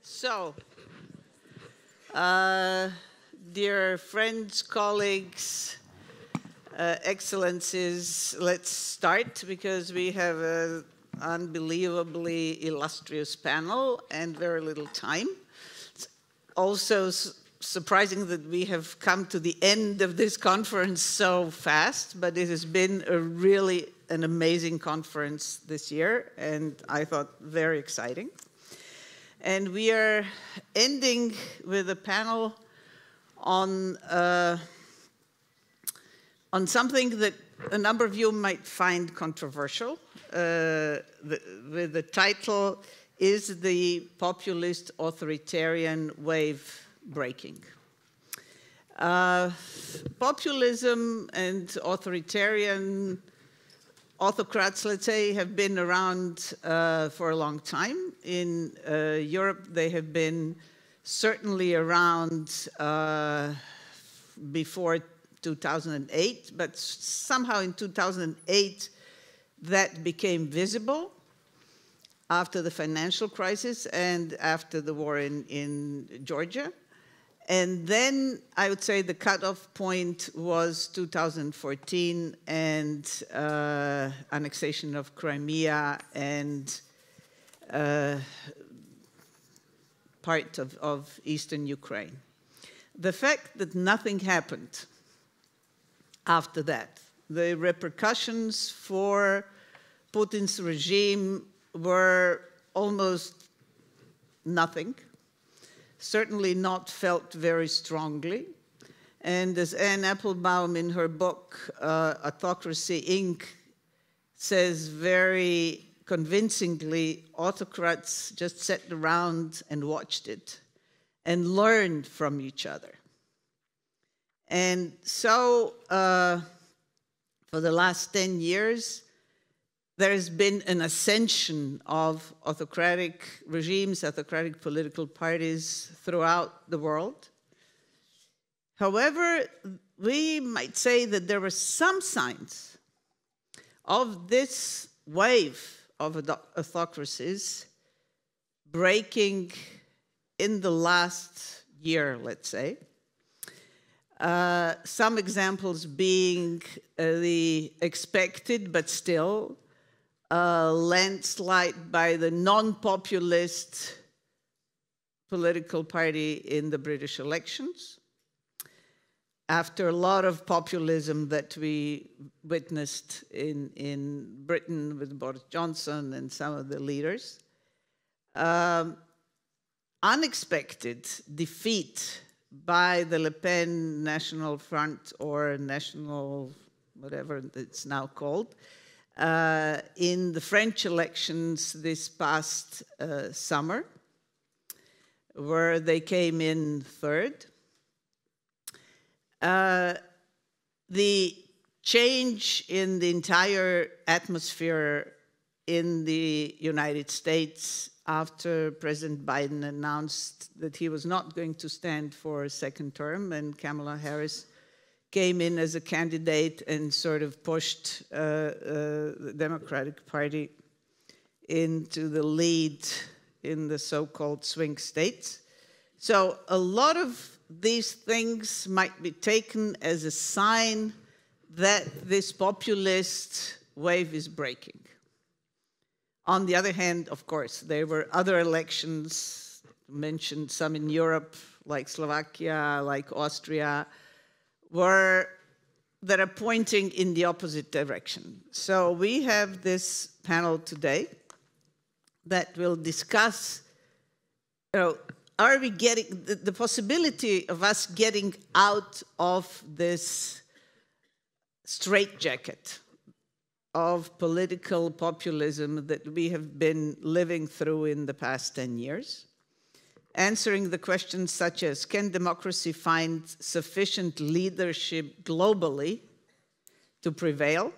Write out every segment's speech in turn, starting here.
So, dear friends, colleagues, excellencies, let's start because we have an unbelievably illustrious panel and very little time. It's also surprising that we have come to the end of this conference so fast, but it has been really an amazing conference this year, and I thought very exciting. And we are ending with a panel on something that a number of you might find controversial. With the title, Is the Populist Authoritarian Wave Breaking? Populism and authoritarian autocrats, let's say, have been around for a long time. In Europe, they have been certainly around before 2008, but somehow in 2008, that became visible after the financial crisis and after the war in Georgia. And then I would say the cutoff point was 2014 and annexation of Crimea and part of eastern Ukraine. The fact that nothing happened after that, the repercussions for Putin's regime were almost nothing. Certainly not felt very strongly. And as Anne Applebaum in her book, Autocracy, Inc., says very convincingly, autocrats just sat around and watched it and learned from each other. And so for the last 10 years, there has been an ascension of autocratic regimes, autocratic political parties throughout the world. However, we might say that there were some signs of this wave of autocracies breaking in the last year, let's say. Some examples being the expected, but still, landslide by the non-populist political party in the British elections. After a lot of populism that we witnessed in Britain with Boris Johnson and some of the leaders. Unexpected defeat by the Le Pen National Front or National, whatever it's now called, in the French elections this past summer, where they came in third. The change in the entire atmosphere in the United States after President Biden announced that he was not going to stand for a second term, and Kamala Harris came in as a candidate and sort of pushed the Democratic Party into the lead in the so-called swing states. So a lot of these things might be taken as a sign that this populist wave is breaking. On the other hand, of course, there were other elections, mentioned some in Europe, like Slovakia, like Austria, that are pointing in the opposite direction. So we have this panel today that will discuss, are we getting the possibility of us getting out of this straitjacket of political populism that we have been living through in the past 10 years? Answering the questions such as, can democracy find sufficient leadership globally to prevail?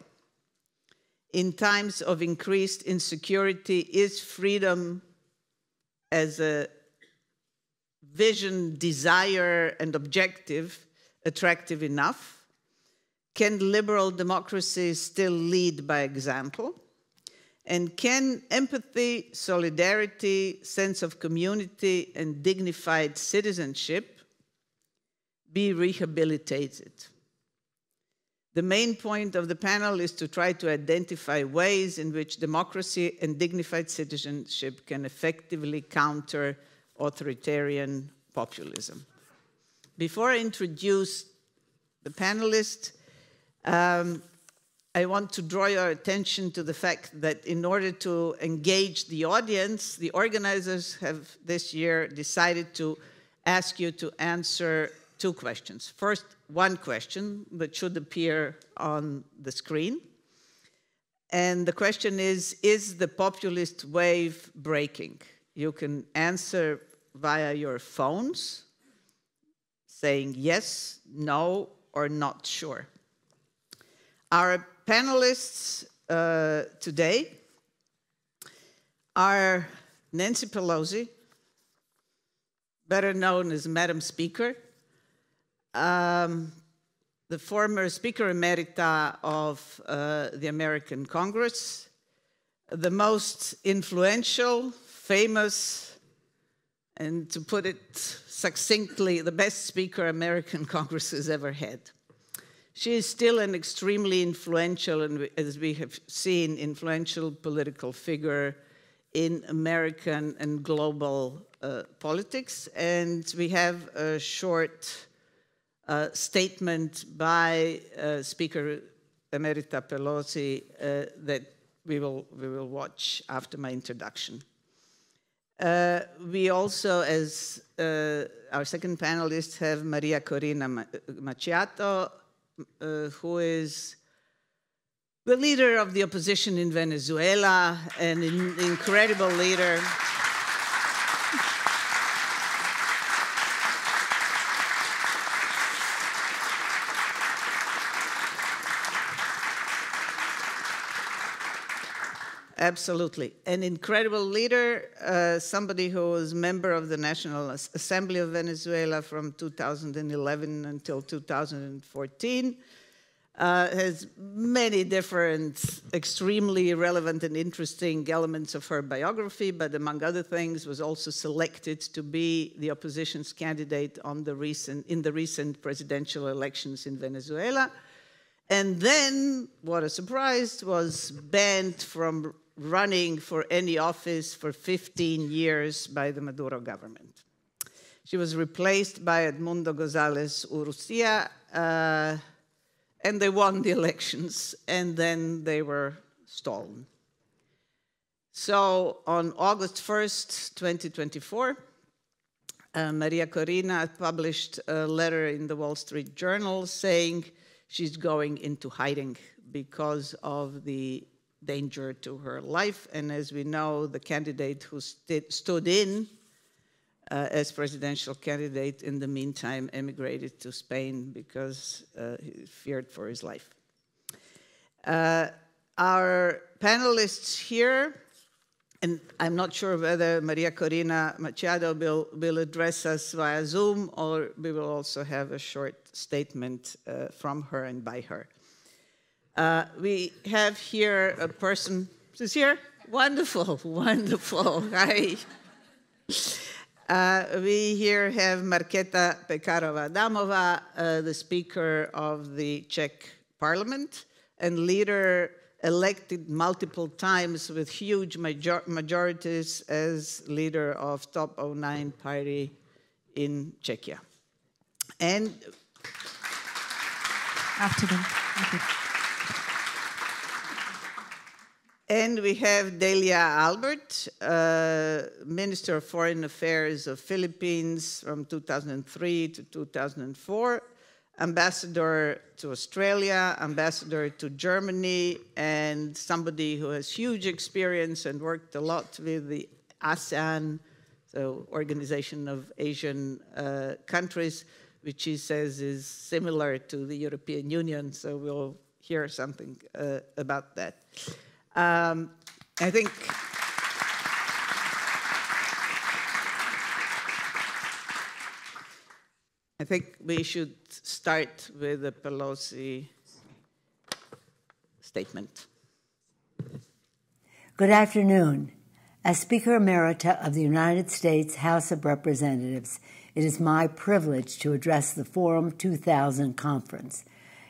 In times of increased insecurity, is freedom as a vision, desire, and objective attractive enough? Can liberal democracies still lead by example? And can empathy, solidarity, sense of community, and dignified citizenship be rehabilitated? The main point of the panel is to try to identify ways in which democracy and dignified citizenship can effectively counter authoritarian populism. Before I introduce the panelists, I want to draw your attention to the fact that in order to engage the audience, the organizers have this year decided to ask you to answer two questions. First, one question that should appear on the screen. And the question is the populist wave breaking? You can answer via your phones, saying yes, no, or not sure. Our panelists today are Nancy Pelosi, better known as Madam Speaker, the former Speaker Emerita of the American Congress, the most influential, famous, and to put it succinctly, the best Speaker American Congress has ever had. She is still an extremely influential, and as we have seen, influential political figure in American and global politics. And we have a short statement by Speaker Emerita Pelosi that we will watch after my introduction. We also, as our second panelist, have María Corina Machado, who is the leader of the opposition in Venezuela, an incredible leader. Absolutely. An incredible leader, somebody who was member of the National Assembly of Venezuela from 2011 until 2014, has many different, extremely relevant and interesting elements of her biography, but among other things was also selected to be the opposition's candidate in the recent presidential elections in Venezuela. And then, what a surprise, was banned from running for any office for 15 years by the Maduro government. She was replaced by Edmundo González Urrutia, and they won the elections, and then they were stolen. So on August 1st, 2024, María Corina published a letter in the Wall Street Journal saying she's going into hiding because of the danger to her life. And as we know, the candidate who stood in as presidential candidate in the meantime emigrated to Spain because he feared for his life. Our panelists here, and I'm not sure whether María Corina Machado will address us via Zoom, or we will also have a short statement from her and by her. We have here a person who's here. Wonderful, wonderful. Hi. We here have Markéta Pekarová Adamová, the Speaker of the Czech Parliament and leader elected multiple times with huge majorities as leader of Top 09 party in Czechia. And afternoon. Thank you. And we have Delia Albert, Minister of Foreign Affairs of Philippines from 2003 to 2004, ambassador to Australia, ambassador to Germany, and somebody who has huge experience and worked a lot with the ASEAN, so Organization of Asian Countries, which he says is similar to the European Union, so we'll hear something about that. I think we should start with the Pelosi statement. Good afternoon. As Speaker Emerita of the United States House of Representatives, it is my privilege to address the Forum 2000 conference.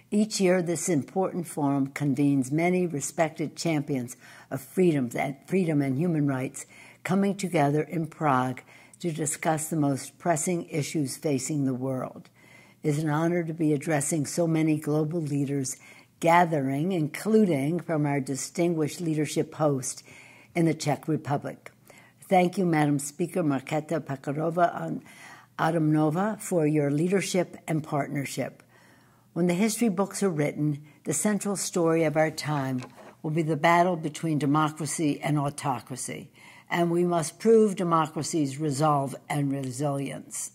Each year, this important forum convenes many respected champions of freedom and human rights coming together in Prague to discuss the most pressing issues facing the world. It is an honor to be addressing so many global leaders gathering, including from our distinguished leadership host in the Czech Republic. Thank you, Madam Speaker Markéta, Pekarová, and Adamová, for your leadership and partnership. When the history books are written, the central story of our time will be the battle between democracy and autocracy, and we must prove democracy's resolve and resilience.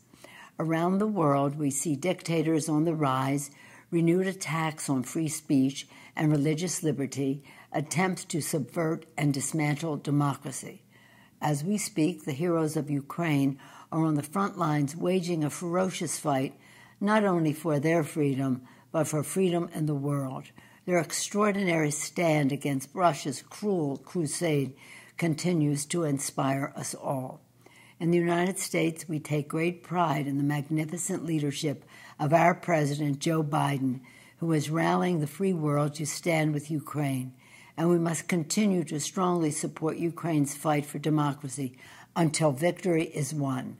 Around the world, we see dictators on the rise, renewed attacks on free speech and religious liberty, attempts to subvert and dismantle democracy. As we speak, the heroes of Ukraine are on the front lines waging a ferocious fight, not only for their freedom, but for freedom in the world. Their extraordinary stand against Russia's cruel crusade continues to inspire us all. In the United States, we take great pride in the magnificent leadership of our President, Joe Biden, who is rallying the free world to stand with Ukraine. And we must continue to strongly support Ukraine's fight for democracy until victory is won.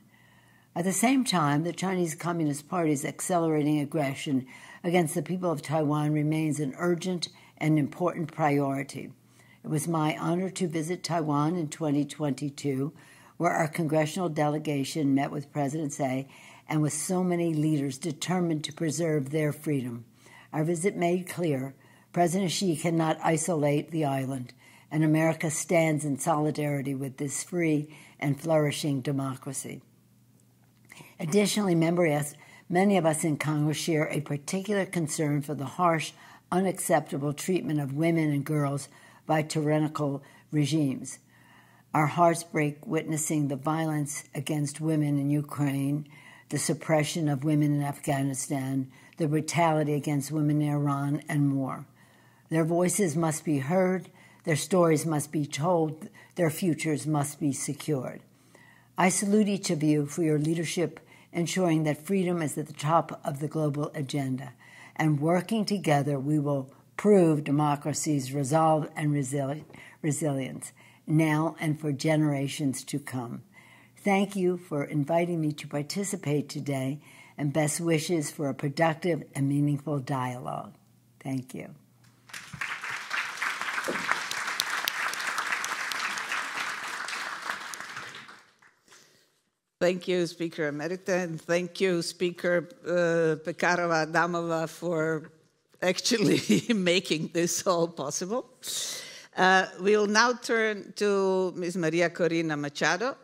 At the same time, the Chinese Communist Party's accelerating aggression against the people of Taiwan remains an urgent and important priority. It was my honor to visit Taiwan in 2022, where our congressional delegation met with President Tsai and with so many leaders determined to preserve their freedom. Our visit made clear President Xi cannot isolate the island, and America stands in solidarity with this free and flourishing democracy. Additionally, many of us in Congress share a particular concern for the harsh, unacceptable treatment of women and girls by tyrannical regimes. Our hearts break witnessing the violence against women in Ukraine, the suppression of women in Afghanistan, the brutality against women in Iran, and more. Their voices must be heard, their stories must be told, their futures must be secured. I salute each of you for your leadership, ensuring that freedom is at the top of the global agenda. And working together, we will prove democracy's resolve and resilience, now and for generations to come. Thank you for inviting me to participate today, and best wishes for a productive and meaningful dialogue. Thank you. Thank you, Speaker Emerita, and thank you, Speaker Pekarová, Adamová, for actually making this all possible. We will now turn to Ms. María Corina Machado.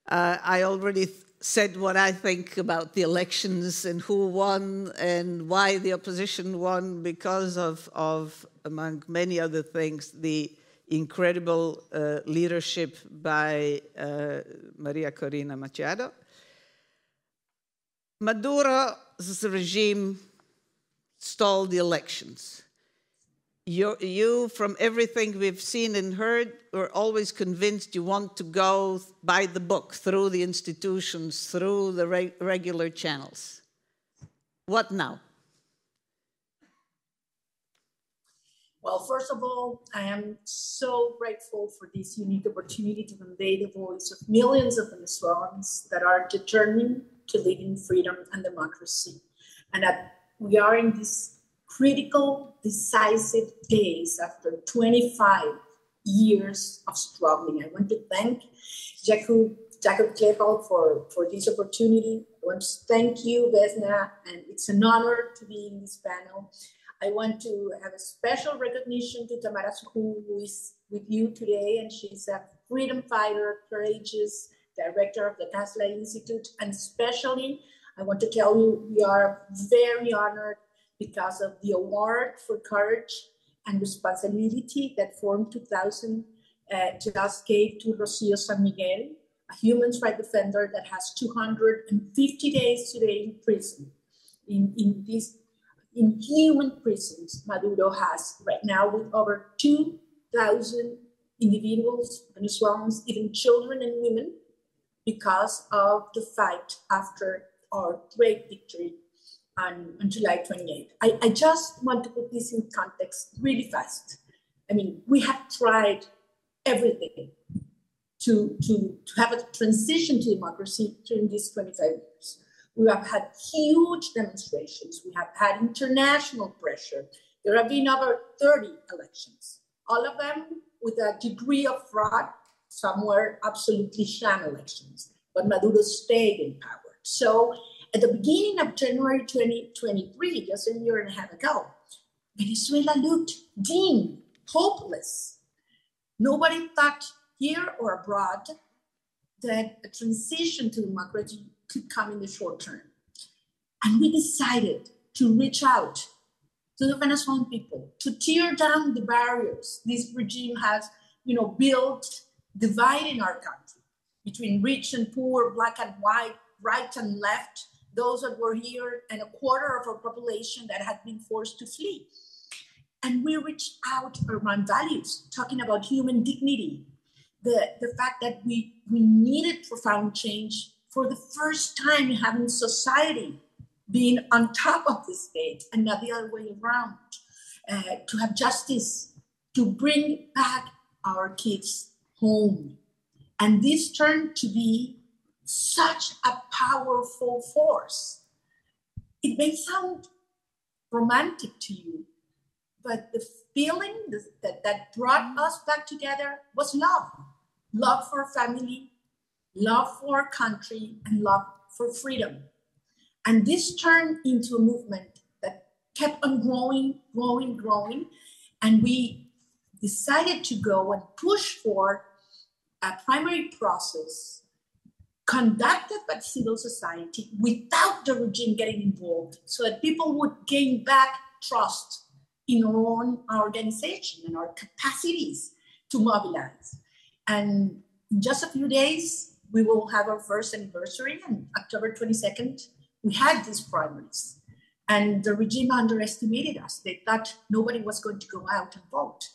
I already said what I think about the elections and who won and why the opposition won because of among many other things, the incredible leadership by María Corina Machado. Maduro's regime stole the elections. You, from everything we've seen and heard, were always convinced you want to go by the book, through the institutions, through the regular channels. What now? Well, first of all, I am so grateful for this unique opportunity to convey the voice of millions of Venezuelans that are determined to live in freedom and democracy, and that we are in these critical, decisive days after 25 years of struggling. I want to thank Jacob Klepal for this opportunity. I want to thank you, Vesna, and it's an honor to be in this panel. I want to have a special recognition to Tamara, who is with you today, and she's a freedom fighter, courageous director of the Kasla Institute. And especially, I want to tell you, we are very honored because of the award for courage and responsibility that Forum 2000 just gave to Rocio San Miguel, a human rights defender that has 250 days today in prison. In human prisons, Maduro has right now with over 2,000 individuals, Venezuelans, even children and women, because of the fight after our great victory on July 28th. I just want to put this in context really fast. I mean, we have tried everything to have a transition to democracy during these 25 years. We have had huge demonstrations. We have had international pressure. There have been over 30 elections, all of them with a degree of fraud. Some were absolutely sham elections, but Maduro stayed in power. So at the beginning of January 2023, just a year and a half ago, Venezuela looked dim, hopeless. Nobody thought here or abroad that a transition to democracy could come in the short term. And we decided to reach out to the Venezuelan people, to tear down the barriers this regime has, built, dividing our country between rich and poor, black and white, right and left, those that were here, and a quarter of our population that had been forced to flee. And we reached out around values, talking about human dignity, the fact that we needed profound change for the first time in having society being on top of the state and not the other way around, to have justice, to bring back our kids home. And this turned to be such a powerful force. It may sound romantic to you, but the feeling that brought us back together was love. Love for family, love for our country, and love for freedom. And this turned into a movement that kept on growing. And we decided to go and push for a primary process conducted by civil society without the regime getting involved, so that people would gain back trust in our own organization and our capacities to mobilize. And in just a few days, we will have our first anniversary. On October 22nd, we had these primaries. And the regime underestimated us. They thought nobody was going to go out and vote.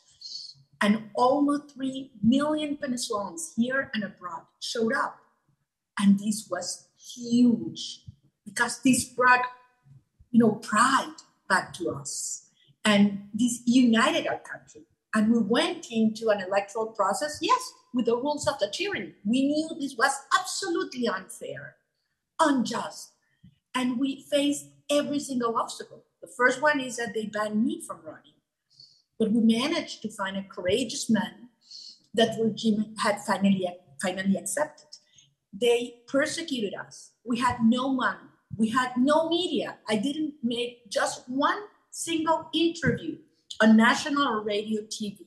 And almost 3 million Venezuelans here and abroad showed up. And this was huge, because this brought, pride back to us. And this united our country. And we went into an electoral process, yes, with the rules of the tyranny. We knew this was absolutely unfair, unjust. And we faced every single obstacle. The first one is that they banned me from running. But we managed to find a courageous man that the regime had finally accepted. They persecuted us. We had no money. We had no media. I didn't make just one single interview on national or radio TV.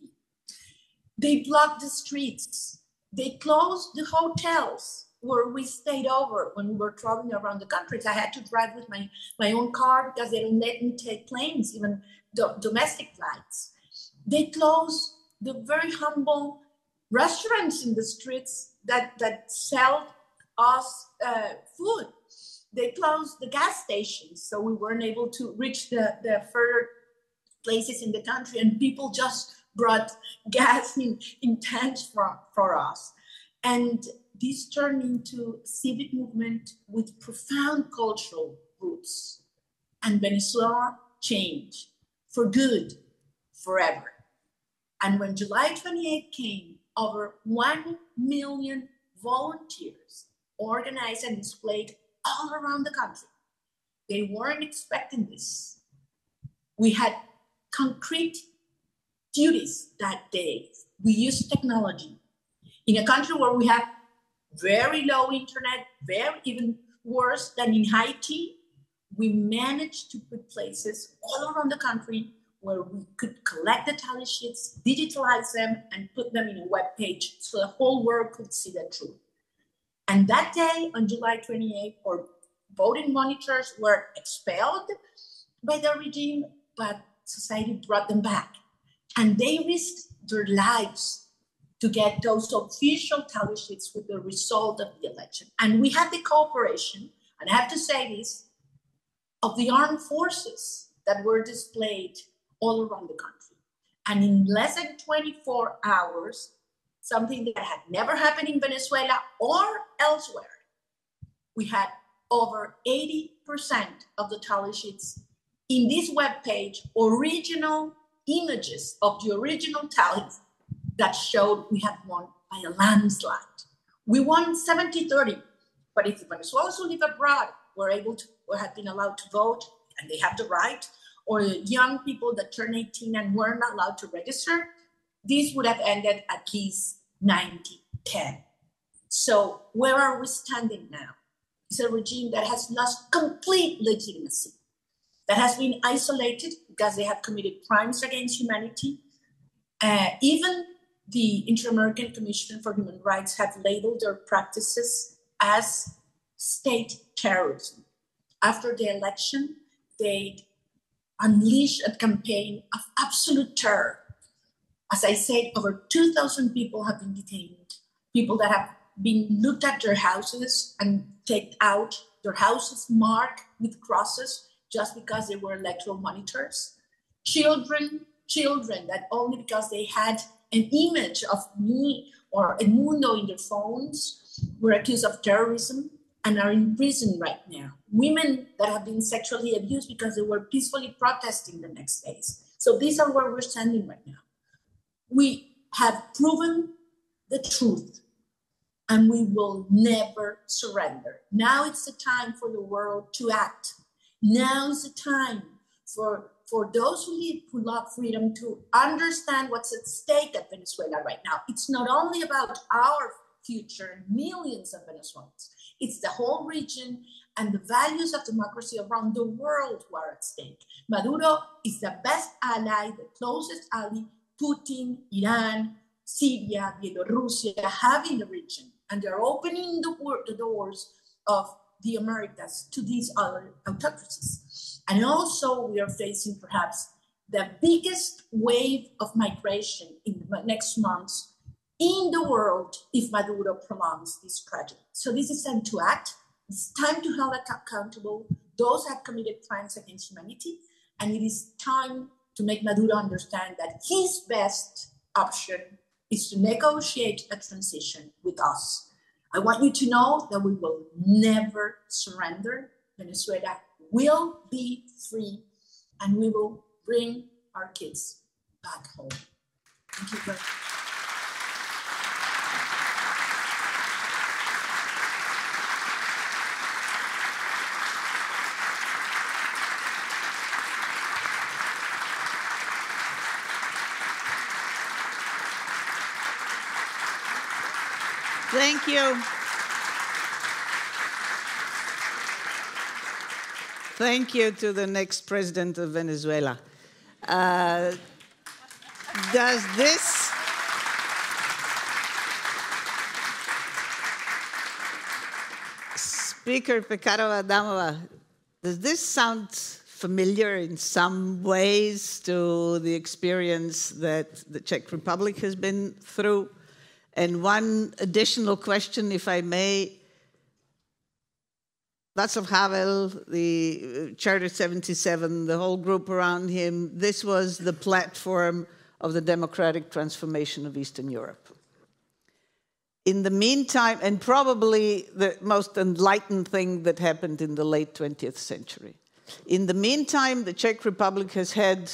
They blocked the streets. They closed the hotels where we stayed over when we were traveling around the country. I had to drive with my own car because they don't let me take planes, even domestic flights. They closed the very humble restaurants in the streets that sell us food. They closed the gas stations, so we weren't able to reach the further places in the country, and people just brought gas in tanks for us. And this turned into a civic movement with profound cultural roots. And Venezuela changed for good, forever. And when July 28 came, over 1 million volunteers organized and displayed all around the country. They weren't expecting this. We had concrete duties that day. We used technology. In a country where we have very low internet, even worse than in Haiti, we managed to put places all around the country where we could collect the tally sheets, digitalize them, and put them in a web page so the whole world could see the truth. And that day, on July 28th, our voting monitors were expelled by the regime, but society brought them back. And they risked their lives to get those official tally sheets with the result of the election. And we had the cooperation, and I have to say this, of the armed forces that were displayed all around the country. And in less than 24 hours, something that had never happened in Venezuela or elsewhere. We had over 80% of the tally sheets in this webpage, original images of the original tallies that showed we had won by a landslide. We won 70-30, but if the Venezuelans who live abroad were able to, or had been allowed to vote, and they have the right, or young people that turn 18 and weren't allowed to register, this would have ended at least 90-10. So where are we standing now? It's a regime that has lost complete legitimacy, that has been isolated because they have committed crimes against humanity. Even the Inter-American Commission for Human Rights have labeled their practices as state terrorism. After the election, they unleashed a campaign of absolute terror. As I said, over 2,000 people have been detained, people that have been looked at their houses and taken out, their houses marked with crosses just because they were electoral monitors. Children that only because they had an image of me or a mundo in their phones were accused of terrorism and are in prison right now. Women that have been sexually abused because they were peacefully protesting the next days. So these are where we're standing right now. We have proven the truth and we will never surrender. Now it's the time for the world to act. Now is the time for those who love freedom to understand what's at stake at Venezuela right now. It's not only about our future, millions of Venezuelans. It's the whole region and the values of democracy around the world who are at stake. Maduro is the best ally, the closest ally Putin, Iran, Syria, Belarus have in the region. And they're opening the doors of the Americas to these other autocracies. And also we are facing perhaps the biggest wave of migration in the next months in the world if Maduro prolongs this tragedy. So this is time to act. It's time to hold accountable those who have committed crimes against humanity. And it is time to make Maduro understand that his best option is to negotiate a transition with us. I want you to know that we will never surrender. Venezuela will be free and we will bring our kids back home. Thank you very much. Thank you. Thank you to the next president of Venezuela. Does this Speaker Pekarová, Adamová, does this sound familiar in some ways to the experience that the Czech Republic has been through? And one additional question, if I may. Václav Havel, the Charter 77, the whole group around him, this was the platform of the democratic transformation of Eastern Europe. In the meantime, and probably the most enlightened thing that happened in the late 20th century. In the meantime, the Czech Republic has had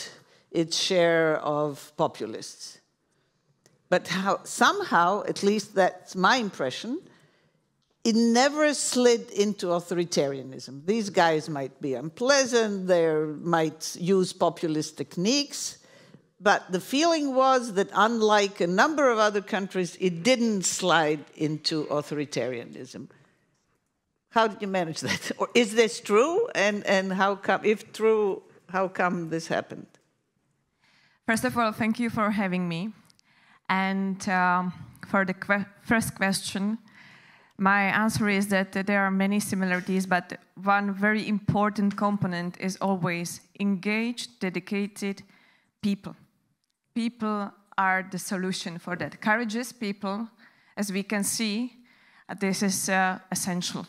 its share of populists. But somehow, at least that's my impression, it never slid into authoritarianism. These guys might be unpleasant, they might use populist techniques, but the feeling was that unlike a number of other countries, it didn't slide into authoritarianism. How did you manage that? Or is this true? And how come, if true, how come this happened? First of all, thank you for having me. And for the first question, my answer is that there are many similarities, but one very important component is always engaged, dedicated people. People are the solution for that. Courageous people, as we can see, this is essential.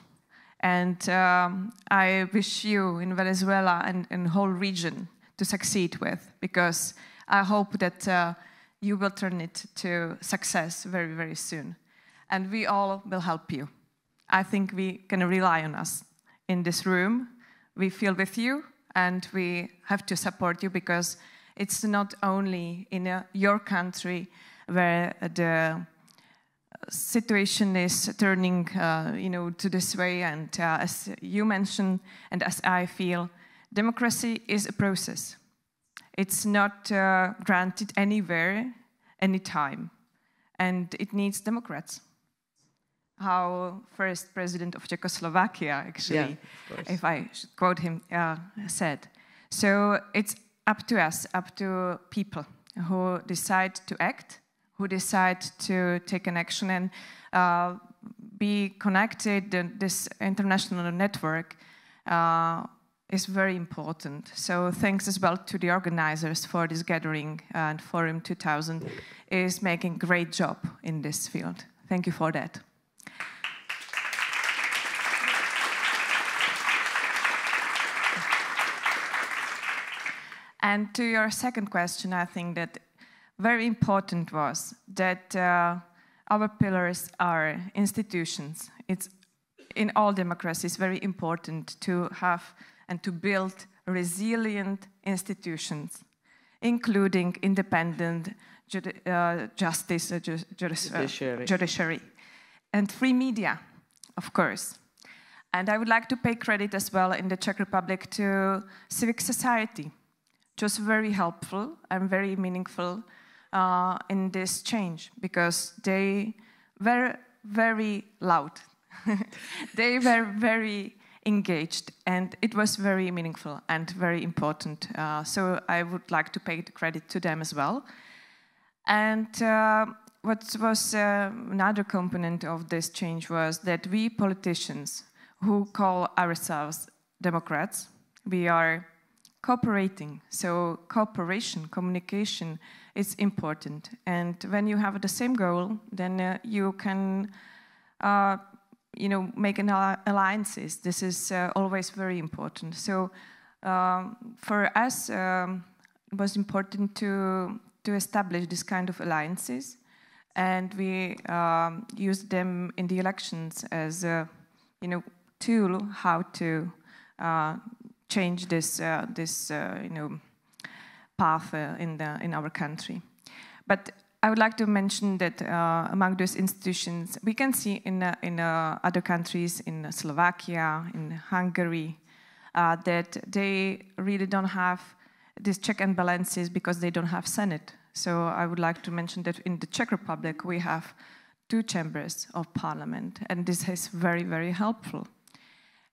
And I wish you in Venezuela and the whole region to succeed with, because I hope that you will turn it to success very, very soon. And we all will help you. I think we can rely on us in this room. We feel with you, and we have to support you, because it's not only in your country where the situation is turning, to this way. And as you mentioned, and as I feel, democracy is a process. It's not granted anywhere, anytime, and it needs Democrats. How first president of Czechoslovakia, actually, if I should quote him, said. So it's up to us, up to people who decide to act, who decide to take an action and be connected. This international network is very important. So thanks as well to the organizers for this gathering, and Forum 2000 is making a great job in this field. Thank you for that. And to your second question, I think that very important was that our pillars are institutions. It's in all democracies very important to have and to build resilient institutions, including independent justice, judiciary, and free media, of course. And I would like to pay credit as well in the Czech Republic to civic society, just very helpful and very meaningful in this change, because they were very loud. They were very engaged, and it was very meaningful and very important. So I would like to pay the credit to them as well. And what was another component of this change was that we politicians who call ourselves Democrats, we are cooperating. So cooperation, communication is important. And when you have the same goal, then you can make alliances. This is always very important. So for us, it was important to establish this kind of alliances, and we used them in the elections as a tool how to change this path in our country. But I would like to mention that among those institutions, we can see in other countries, in Slovakia, in Hungary, that they really don't have these check and balances because they don't have Senate. So I would like to mention that in the Czech Republic, we have 2 chambers of parliament, and this is very, very helpful.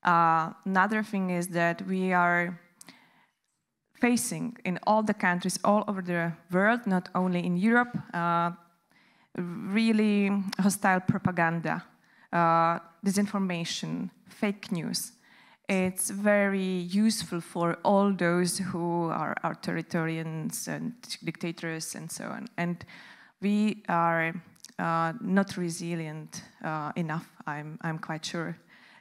Another thing is that we are facing in all the countries all over the world, not only in Europe, really hostile propaganda, disinformation, fake news. It's very useful for all those who are authoritarians and dictators and so on. And we are not resilient enough, I'm quite sure.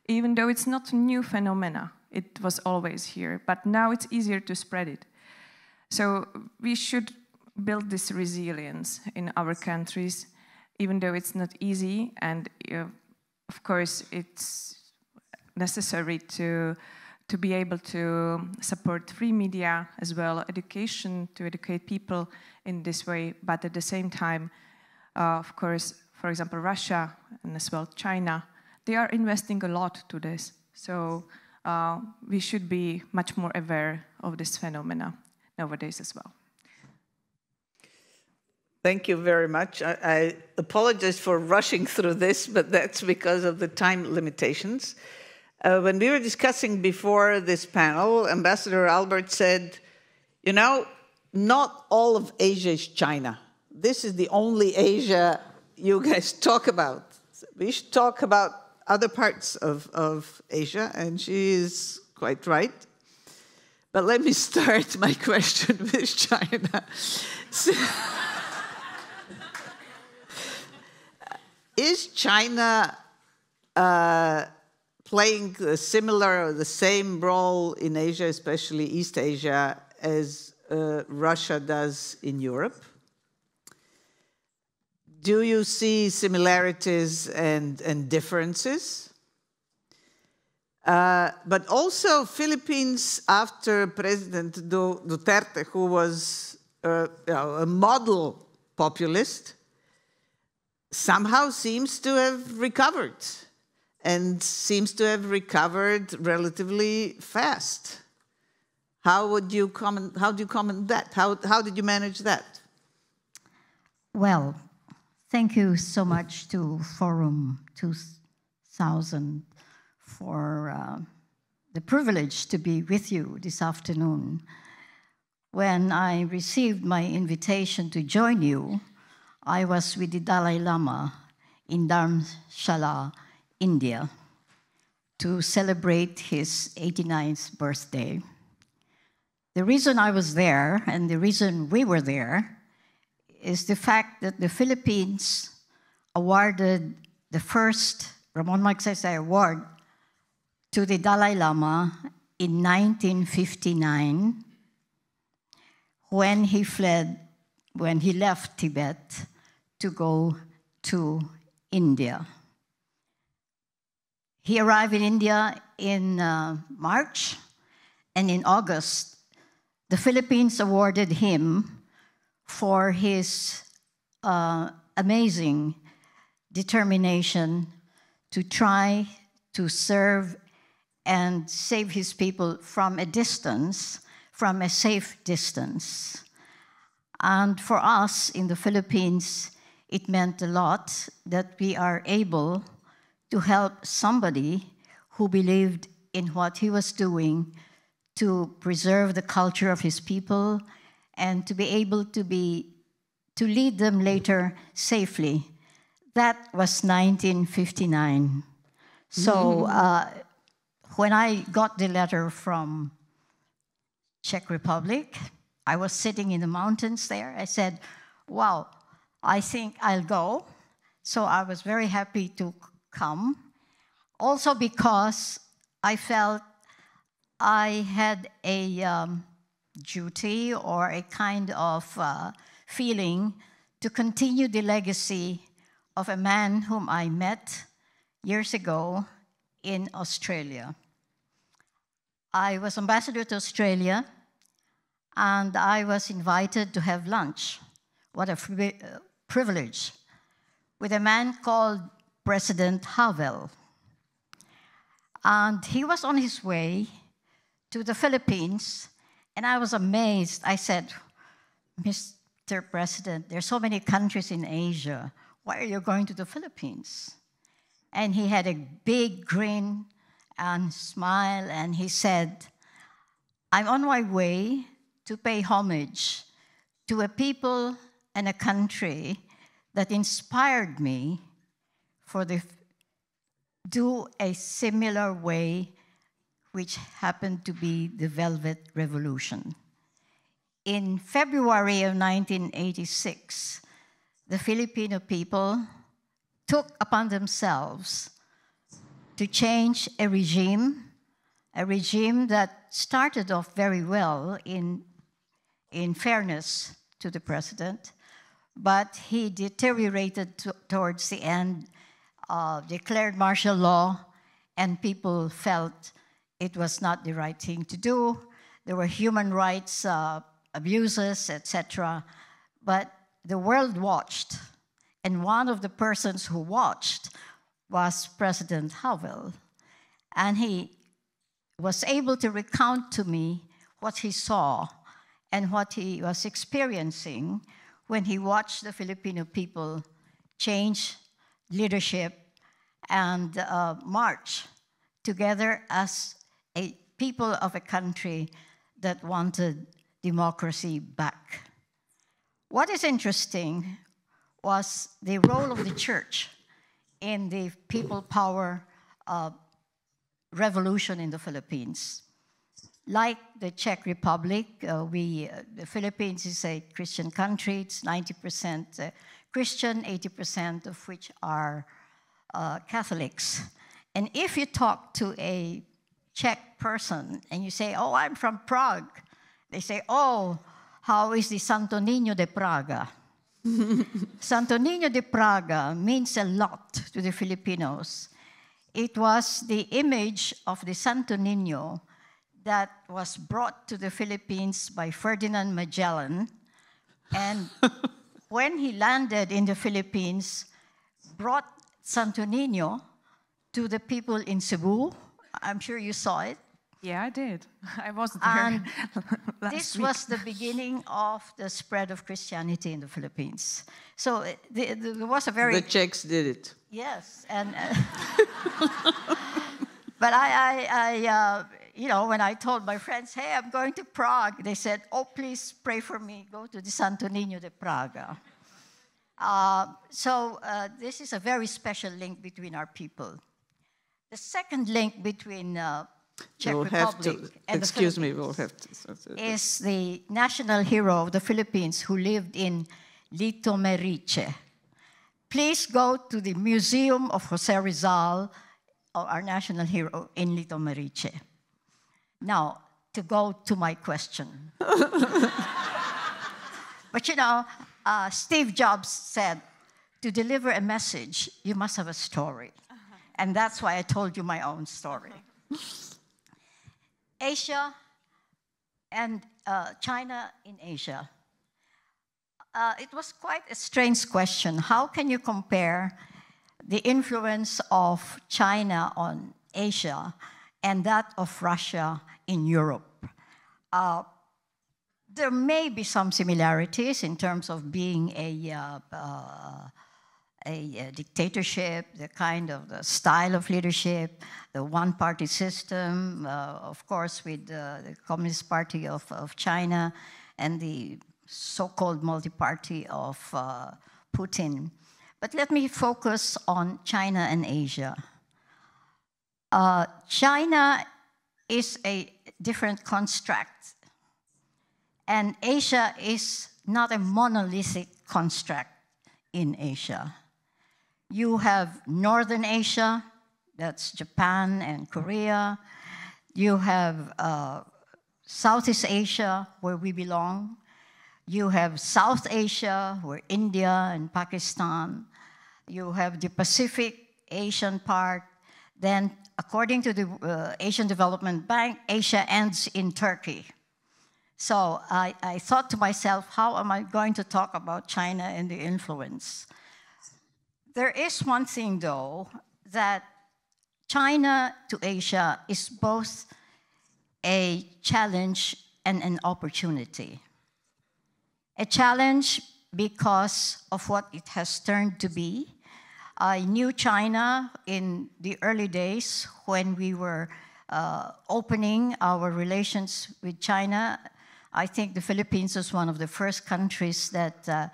Even though it's not a new phenomena, it was always here, but now it's easier to spread it. So we should build this resilience in our countries, even though it's not easy, and of course it's necessary to be able to support free media as well, education, to educate people in this way, but at the same time, of course, for example, Russia and as well China, they are investing a lot to this. So we should be much more aware of this phenomena nowadays as well. Thank you very much. I apologize for rushing through this, but that's because of the time limitations. When we were discussing before this panel, Ambassador Albert said, not all of Asia is China. This is the only Asia you guys talk about. We should talk about other parts of Asia, and she is quite right. But let me start my question with China. Is China playing the similar or the same role in Asia, especially East Asia, as Russia does in Europe? do you see similarities and differences? But also Philippines, after President Duterte, who was a model populist, somehow seems to have recovered, and seems to have recovered relatively fast. How would you comment? How do you comment that? How did you manage that? Well, thank you so much to Forum 2000 for the privilege to be with you this afternoon. When I received my invitation to join you, I was with the Dalai Lama in Dharamshala, India, to celebrate his 89th birthday. The reason I was there, and the reason we were there, is the fact that the Philippines awarded the first Ramon Magsaysay Award to the Dalai Lama in 1959 when he left Tibet to go to India. He arrived in India in March, and in August, the Philippines awarded him for his amazing determination to try to serve and save his people from a distance, from a safe distance. And for us in the Philippines, it meant a lot that we are able to help somebody who believed in what he was doing to preserve the culture of his people and to be able to lead them later safely. That was 1959. So when I got the letter from Czech Republic, I was sitting in the mountains there. I said, wow, I think I'll go. So I was very happy to come. Also because I felt I had a duty or a kind of feeling to continue the legacy of a man whom I met years ago in Australia. I was ambassador to Australia, and I was invited to have lunch. What a privilege. With a man called President Havel. And he was on his way to the Philippines, and I was amazed. I said, Mr. President, there are so many countries in Asia. Why are you going to the Philippines? And he had a big grin and smile, and he said, I'm on my way to pay homage to a people and a country that inspired me do a similar way, which happened to be the Velvet Revolution. In February of 1986, the Filipino people took upon themselves to change a regime that started off very well in fairness to the president, but he deteriorated towards the end, declared martial law, and people felt it was not the right thing to do. There were human rights abuses, etc. But the world watched, and one of the persons who watched was President Havel. And he was able to recount to me what he saw and what he was experiencing when he watched the Filipino people change leadership and march together as a people of a country that wanted democracy back. What is interesting was the role of the church in the people power revolution in the Philippines. Like the Czech Republic, the Philippines is a Christian country. It's 90% Christian, 80% of which are Catholics. And if you talk to a Czech person and you say, oh, I'm from Prague, they say, oh, how is the Santo Niño de Praga? Santo Niño de Praga means a lot to the Filipinos. It was the image of the Santo Niño that was brought to the Philippines by Ferdinand Magellan, and when he landed in the Philippines, brought Santo Niño to the people in Cebu. I'm sure you saw it. Yeah, I did. I wasn't there And last this week. was the beginning of the spread of Christianity in the Philippines. So there was a very... The Czechs did it. Yes, and... but I you know, when I told my friends, hey, I'm going to Prague, they said, oh, please pray for me. Go to the Santo Niño de Praga. So this is a very special link between our people. The second link between Czech Republic and the Philippines is the national hero of the Philippines who lived in Litomerice. Please go to the Museum of Jose Rizal, our national hero, in Litomerice. Now, to go to my question. But you know, Steve Jobs said, to deliver a message, you must have a story. And that's why I told you my own story. Asia and China in Asia. It was quite a strange question. How can you compare the influence of China on Asia and that of Russia in Europe? There may be some similarities in terms of being a dictatorship, the kind of the style of leadership, the one-party system, of course, with the Communist Party of China and the so-called multi-party of Putin. But let me focus on China and Asia. China is a different construct, and Asia is not a monolithic construct in Asia. You have Northern Asia, that's Japan and Korea. You have Southeast Asia, where we belong. You have South Asia, where India and Pakistan. You have the Pacific Asian part. Then, according to the Asian Development Bank, Asia ends in Turkey. So I thought to myself, how am I going to talk about China and the influence? There is one thing, though, that China to Asia is both a challenge and an opportunity. A challenge because of what it has turned to be. I knew China in the early days when we were opening our relations with China. I think the Philippines was one of the first countries that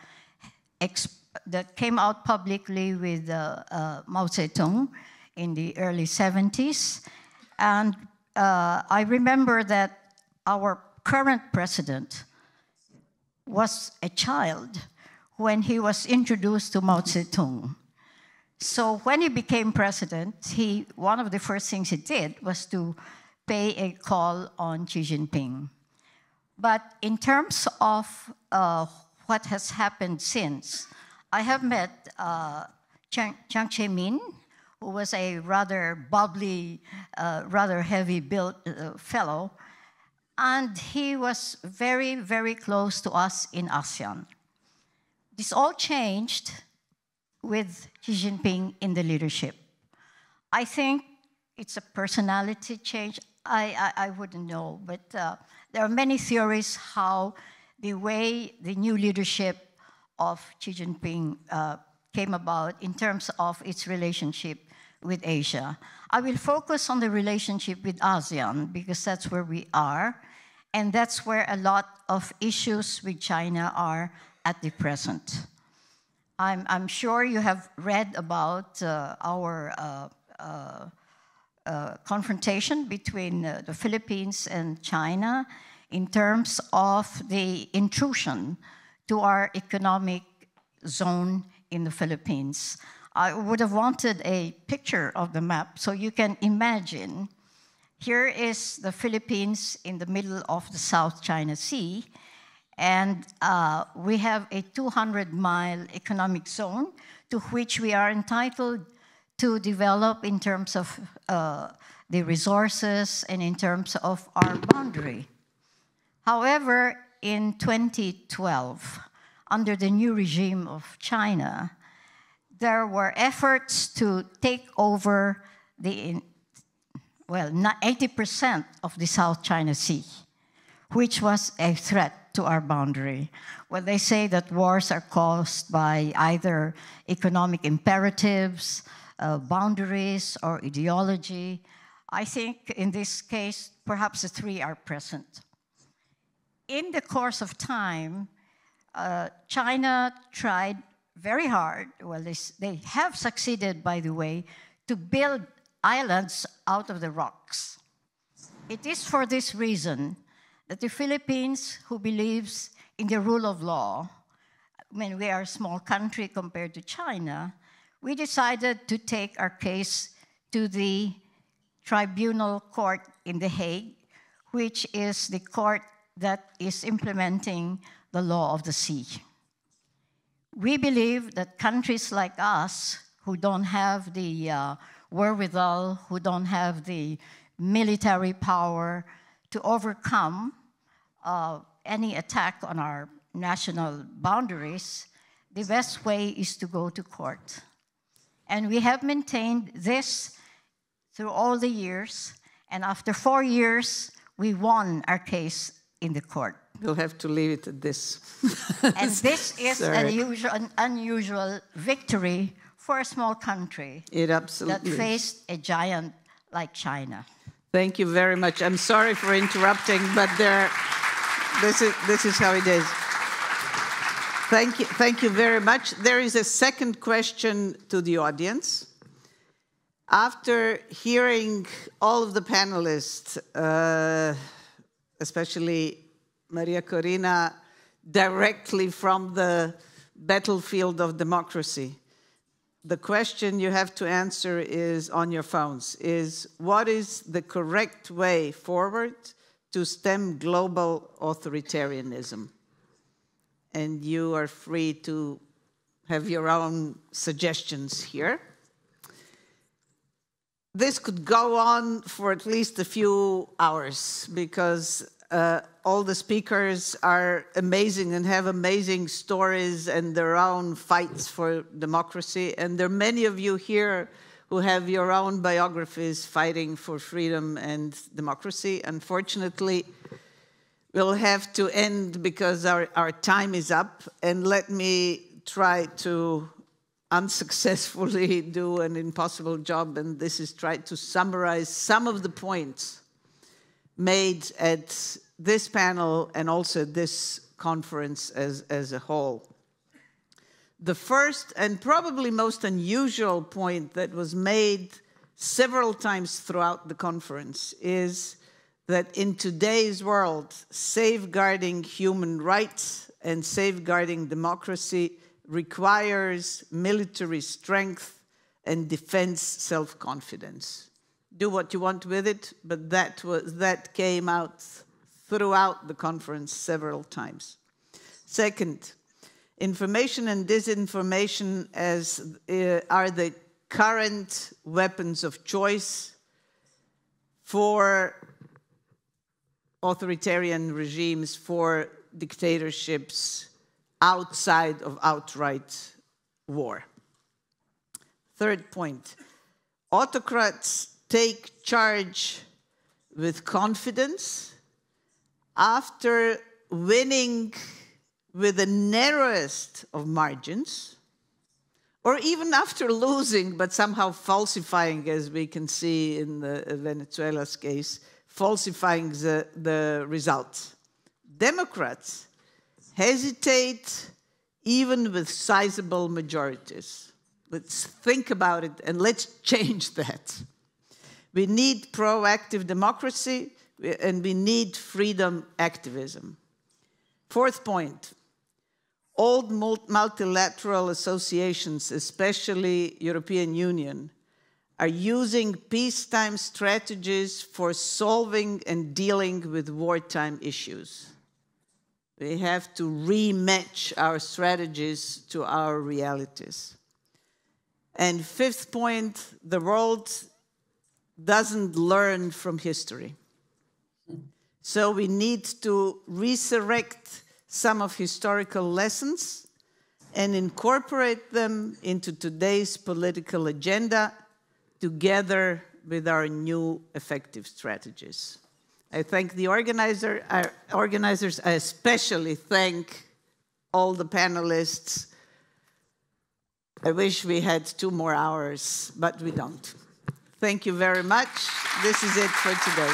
came out publicly with Mao Zedong in the early 70s. And I remember that our current president was a child when he was introduced to Mao Zedong. So when he became president, one of the first things he did was to pay a call on Xi Jinping. But in terms of what has happened since, I have met Chiang Cheh-min, who was a rather bubbly, rather heavy-built fellow, and he was very, very close to us in ASEAN. This all changed with Xi Jinping in the leadership. I think it's a personality change. I wouldn't know, but there are many theories how the way the new leadership of Xi Jinping came about in terms of its relationship with Asia. I will focus on the relationship with ASEAN because that's where we are, and that's where a lot of issues with China are at the present. I'm sure you have read about our confrontation between the Philippines and China in terms of the intrusion to our economic zone in the Philippines. I would have wanted a picture of the map so you can imagine. Here is the Philippines in the middle of the South China Sea, And we have a 200-mile economic zone to which we are entitled to develop in terms of the resources and in terms of our boundary. However, in 2012, under the new regime of China, there were efforts to take over the, well, 80% of the South China Sea, which was a threat to our boundary. Well, they say that wars are caused by either economic imperatives, boundaries, or ideology. I think in this case, perhaps the three are present. In the course of time, China tried very hard, well, they have succeeded, by the way, to build islands out of the rocks. It is for this reason that the Philippines, who believes in the rule of law, I mean, we are a small country compared to China, we decided to take our case to the Tribunal Court in The Hague, which is the court that is implementing the law of the sea. We believe that countries like us, who don't have the wherewithal, who don't have the military power to overcome any attack on our national boundaries, the best way is to go to court. And we have maintained this through all the years, and after 4 years, we won our case in the court. We'll have to leave it at this. And this is an unusual victory for a small country that faced a giant like China. Thank you very much. I'm sorry for interrupting, but this is how it is. Thank you very much. There is a second question to the audience. After hearing all of the panelists, especially María Corina, directly from the battlefield of democracy, the question you have to answer is on your phones, is what is the correct way forward to stem global authoritarianism? And you are free to have your own suggestions here. This could go on for at least a few hours because all the speakers are amazing and have amazing stories and their own fights for democracy. And there are many of you here who have your own biographies fighting for freedom and democracy. Unfortunately, we'll have to end because our time is up. And let me try to unsuccessfully do an impossible job, and this is try to summarize some of the points made at this panel and also this conference as a whole. The first and probably most unusual point that was made several times throughout the conference is that in today's world, safeguarding human rights and safeguarding democracy requires military strength and defense self-confidence. Do what you want with it, but that came out throughout the conference several times. Second, information and disinformation are the current weapons of choice for authoritarian regimes, for dictatorships outside of outright war. Third point, autocrats take charge with confidence after winning with the narrowest of margins, or even after losing, but somehow falsifying, as we can see in the Venezuela's case, falsifying the results. Democrats hesitate even with sizable majorities. Let's think about it and let's change that. We need proactive democracy and we need freedom activism. Fourth point, old multilateral associations, especially European Union, are using peacetime strategies for solving and dealing with wartime issues. We have to rematch our strategies to our realities. And fifth point, the world doesn't learn from history. So we need to resurrect some of historical lessons and incorporate them into today's political agenda together with our new effective strategies. I thank the organizers. I especially thank all the panelists. I wish we had 2 more hours, but we don't. Thank you very much. This is it for today.